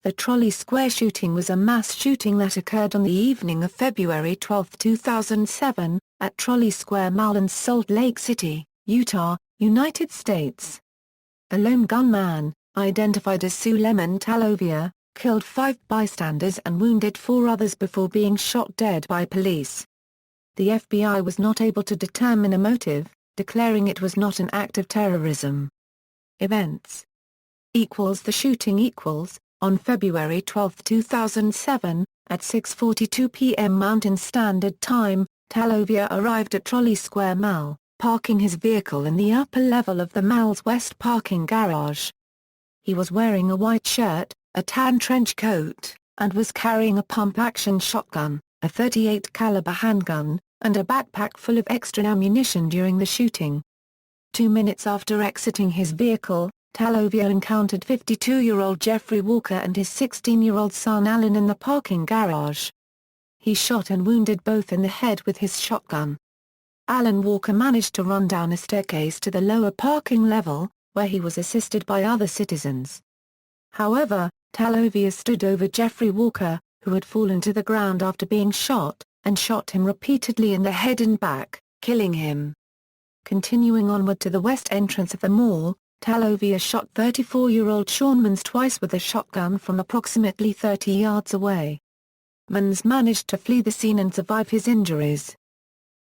The Trolley Square shooting was a mass shooting that occurred on the evening of February 12, 2007, at Trolley Square Mall in Salt Lake City, Utah, United States. A lone gunman, identified as Sulejman Talović, killed 5 bystanders and wounded 4 others before being shot dead by police. The FBI was not able to determine a motive, declaring it was not an act of terrorism. Events. The shooting on February 12, 2007, at 6:42 p.m. Mountain Standard Time, Talović arrived at Trolley Square Mall, parking his vehicle in the upper level of the mall's west parking garage. He was wearing a white shirt, a tan trench coat, and was carrying a pump-action shotgun, a .38 caliber handgun, and a backpack full of extra ammunition during the shooting. 2 minutes after exiting his vehicle, Talović encountered 52-year-old Jeffrey Walker and his 16-year-old son Alan in the parking garage. He shot and wounded both in the head with his shotgun. Alan Walker managed to run down a staircase to the lower parking level, where he was assisted by other citizens. However, Talović stood over Jeffrey Walker, who had fallen to the ground after being shot, and shot him repeatedly in the head and back, killing him. Continuing onward to the west entrance of the mall, Talović shot 34-year-old Shawn Mans twice with a shotgun from approximately 30 yards away. Mans managed to flee the scene and survive his injuries.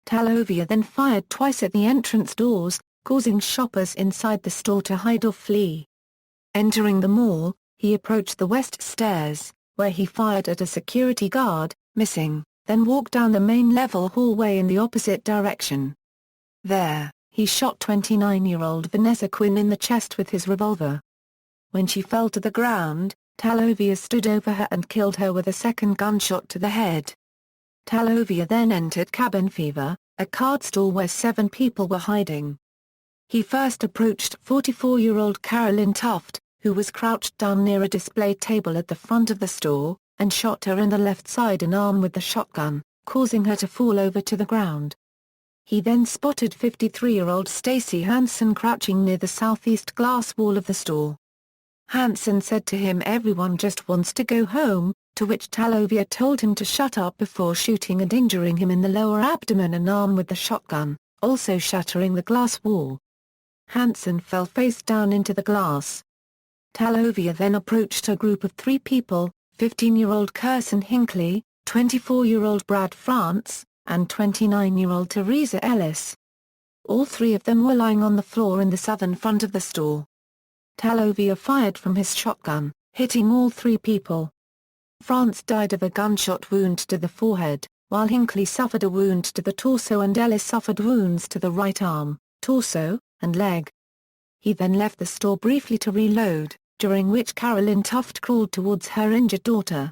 Talović then fired twice at the entrance doors, causing shoppers inside the store to hide or flee. Entering the mall, he approached the west stairs, where he fired at a security guard, missing, then walked down the main level hallway in the opposite direction. There, he shot 29-year-old Vanessa Quinn in the chest with his revolver. When she fell to the ground, Talović stood over her and killed her with a second gunshot to the head. Talović then entered Cabin Fever, a card store where 7 people were hiding. He first approached 44-year-old Carolyn Tuft, who was crouched down near a display table at the front of the store, and shot her in the left side and arm with the shotgun, causing her to fall over to the ground. He then spotted 53-year-old Stacy Hansen crouching near the southeast glass wall of the store. Hansen said to him, "Everyone just wants to go home," to which Talović told him to shut up before shooting and injuring him in the lower abdomen and arm with the shotgun, also shattering the glass wall. Hansen fell face down into the glass. Talović then approached a group of 3 people, 15-year-old Kirsten Hinckley, 24-year-old Brad France, and 29-year-old Teresa Ellis. All 3 of them were lying on the floor in the southern front of the store. Talović fired from his shotgun, hitting all 3 people. France died of a gunshot wound to the forehead, while Hinckley suffered a wound to the torso and Ellis suffered wounds to the right arm, torso, and leg. He then left the store briefly to reload, during which Carolyn Tuft crawled towards her injured daughter.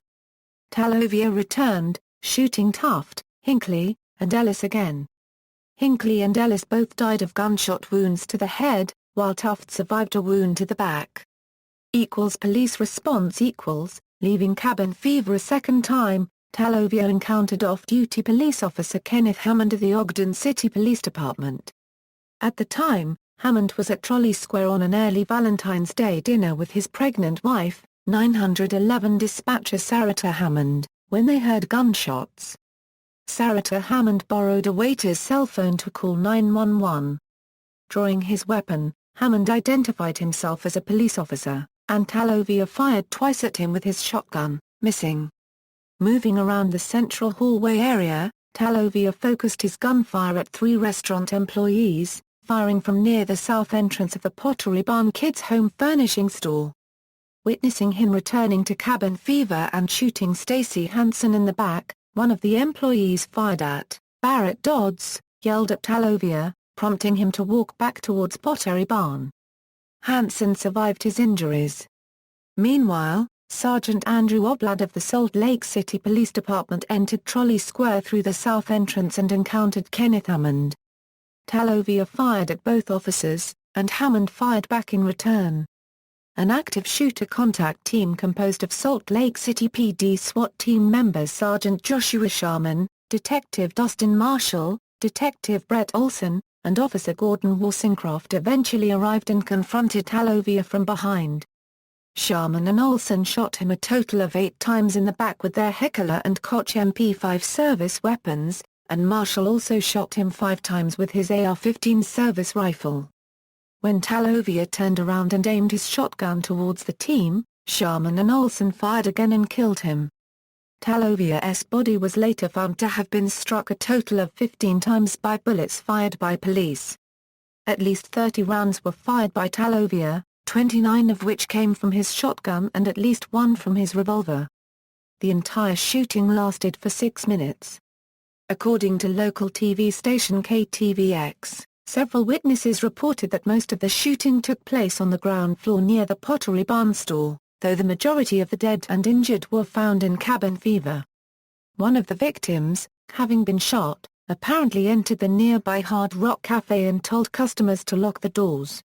Talović returned, shooting Tuft, Hinckley, and Ellis again. Hinckley and Ellis both died of gunshot wounds to the head, while Tuft survived a wound to the back. Police response Leaving Cabin Fever a second time, Talović encountered off-duty police officer Kenneth Hammond of the Ogden City Police Department. At the time, Hammond was at Trolley Square on an early Valentine's Day dinner with his pregnant wife, 911 dispatcher Sarita Hammond, when they heard gunshots. Sarita Hammond borrowed a waiter's cell phone to call 911. Drawing his weapon, Hammond identified himself as a police officer, and Talović fired twice at him with his shotgun, missing. Moving around the central hallway area, Talović focused his gunfire at 3 restaurant employees, firing from near the south entrance of the Pottery Barn Kids Home Furnishing store. Witnessing him returning to Cabin Fever and shooting Stacy Hansen in the back, one of the employees fired at Barrett Dodds, yelled at Talović, prompting him to walk back towards Pottery Barn. Hansen survived his injuries. Meanwhile, Sergeant Andrew Oblad of the Salt Lake City Police Department entered Trolley Square through the south entrance and encountered Kenneth Hammond. Talović fired at both officers, and Hammond fired back in return. An active shooter contact team composed of Salt Lake City PD SWAT team members Sergeant Joshua Sharman, Detective Dustin Marshall, Detective Brett Olson, and Officer Gordon Wollsonecraft eventually arrived and confronted Talović from behind. Sharman and Olson shot him a total of 8 times in the back with their Heckler & Koch MP5 service weapons, and Marshall also shot him 5 times with his AR-15 service rifle. When Talović turned around and aimed his shotgun towards the team, Sharman and Olson fired again and killed him. Talović's body was later found to have been struck a total of 15 times by bullets fired by police. At least 30 rounds were fired by Talović, 29 of which came from his shotgun and at least 1 from his revolver. The entire shooting lasted for 6 minutes. According to local TV station KTVX, several witnesses reported that most of the shooting took place on the ground floor near the Pottery Barn store, though the majority of the dead and injured were found in cabin fever. One of the victims, having been shot, apparently entered the nearby Hard Rock Cafe and told customers to lock the doors.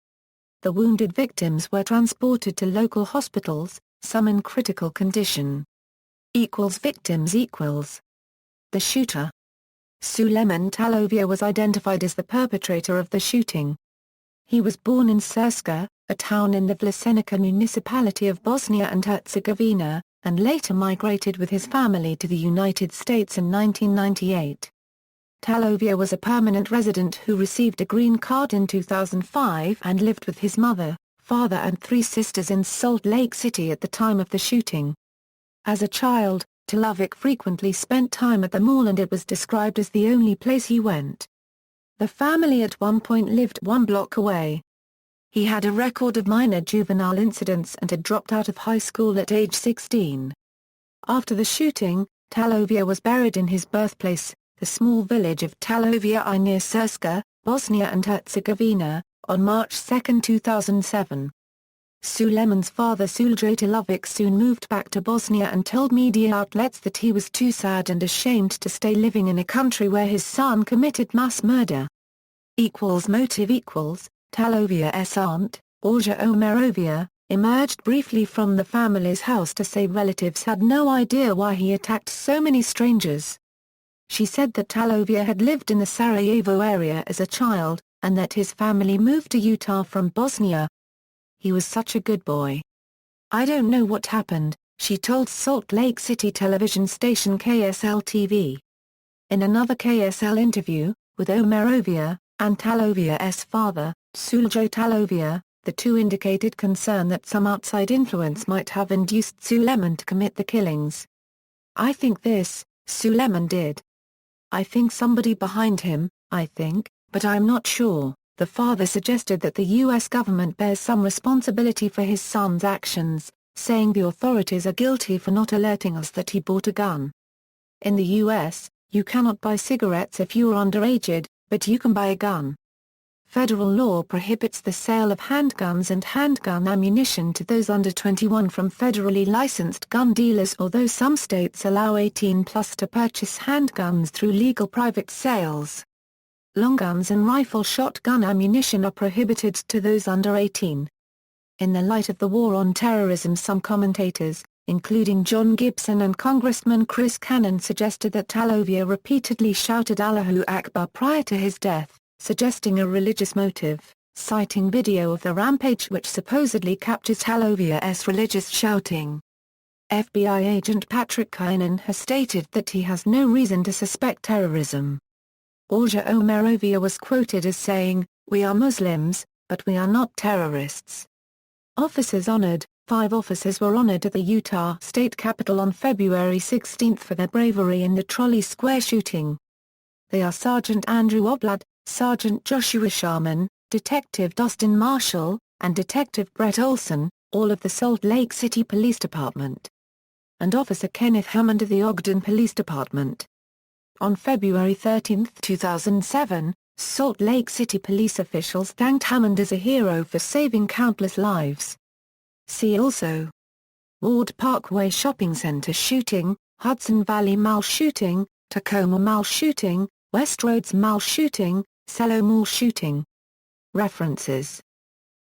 The wounded victims were transported to local hospitals, some in critical condition. Victims. The shooter. Sulejman Talović was identified as the perpetrator of the shooting. He was born in Srpska, a town in the Vlasenica municipality of Bosnia and Herzegovina, and later migrated with his family to the United States in 1998. Talović was a permanent resident who received a green card in 2005 and lived with his mother, father and 3 sisters in Salt Lake City at the time of the shooting. As a child, Talović frequently spent time at the mall and it was described as the only place he went. The family at one point lived 1 block away. He had a record of minor juvenile incidents and had dropped out of high school at age 16. After the shooting, Talović was buried in his birthplace, the small village of Talović near Srpska, Bosnia and Herzegovina, on March 2, 2007. Sulejman's father Sulejman Talović soon moved back to Bosnia and told media outlets that he was too sad and ashamed to stay living in a country where his son committed mass murder. Motive. Talović's aunt, Olga Omerovia, emerged briefly from the family's house to say relatives had no idea why he attacked so many strangers. She said that Talović had lived in the Sarajevo area as a child, and that his family moved to Utah from Bosnia. He was such a good boy. I don't know what happened, she told Salt Lake City television station KSL-TV. In another KSL interview, with Omerovia, and Talović's father, Sulejman Talović, the two indicated concern that some outside influence might have induced Sulejman to commit the killings. I think this, Sulejman did. I think somebody behind him, but I'm not sure. The father suggested that the U.S. government bears some responsibility for his son's actions, saying the authorities are guilty for not alerting us that he bought a gun. In the U.S., you cannot buy cigarettes if you are underage, but you can buy a gun. Federal law prohibits the sale of handguns and handgun ammunition to those under 21 from federally licensed gun dealers, although some states allow 18+ to purchase handguns through legal private sales. Long guns and rifle shotgun ammunition are prohibited to those under 18. In the light of the war on terrorism, some commentators, including John Gibson and Congressman Chris Cannon, suggested that Talović repeatedly shouted Allahu Akbar prior to his death, suggesting a religious motive, citing video of the rampage which supposedly captures Talović's religious shouting. FBI agent Patrick Kynan has stated that he has no reason to suspect terrorism. Olga Omerovia was quoted as saying, "We are Muslims, but we are not terrorists." Officers honored. 5 officers were honored at the Utah State Capitol on February 16 for their bravery in the Trolley Square shooting. They are Sergeant Andrew Oblad, Sergeant Joshua Sharman, Detective Dustin Marshall, and Detective Brett Olson, all of the Salt Lake City Police Department, and Officer Kenneth Hammond of the Ogden Police Department. On February 13, 2007, Salt Lake City police officials thanked Hammond as a hero for saving countless lives. See also: Ward Parkway Shopping Center shooting, Hudson Valley Mall shooting, Tacoma Mall shooting, Westroads Mall shooting, Cello Mall shooting. References.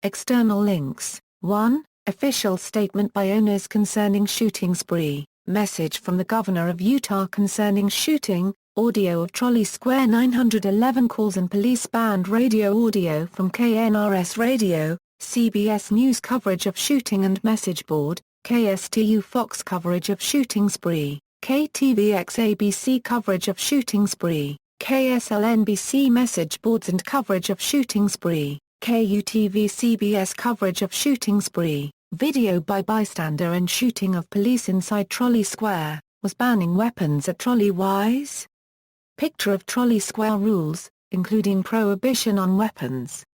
External links: 1. Official statement by owners concerning shooting spree. Message from the Governor of Utah concerning shooting, audio of Trolley Square 911 calls and police band radio audio from KNRS Radio, CBS News coverage of shooting and message board, KSTU Fox coverage of shooting spree, KTVX ABC coverage of shooting spree, KSL NBC message boards and coverage of shooting spree, KUTV CBS coverage of shooting spree, video by bystander and shooting of police inside Trolley Square, was banning weapons at Trolley Wise? Picture of Trolley Square rules, including prohibition on weapons.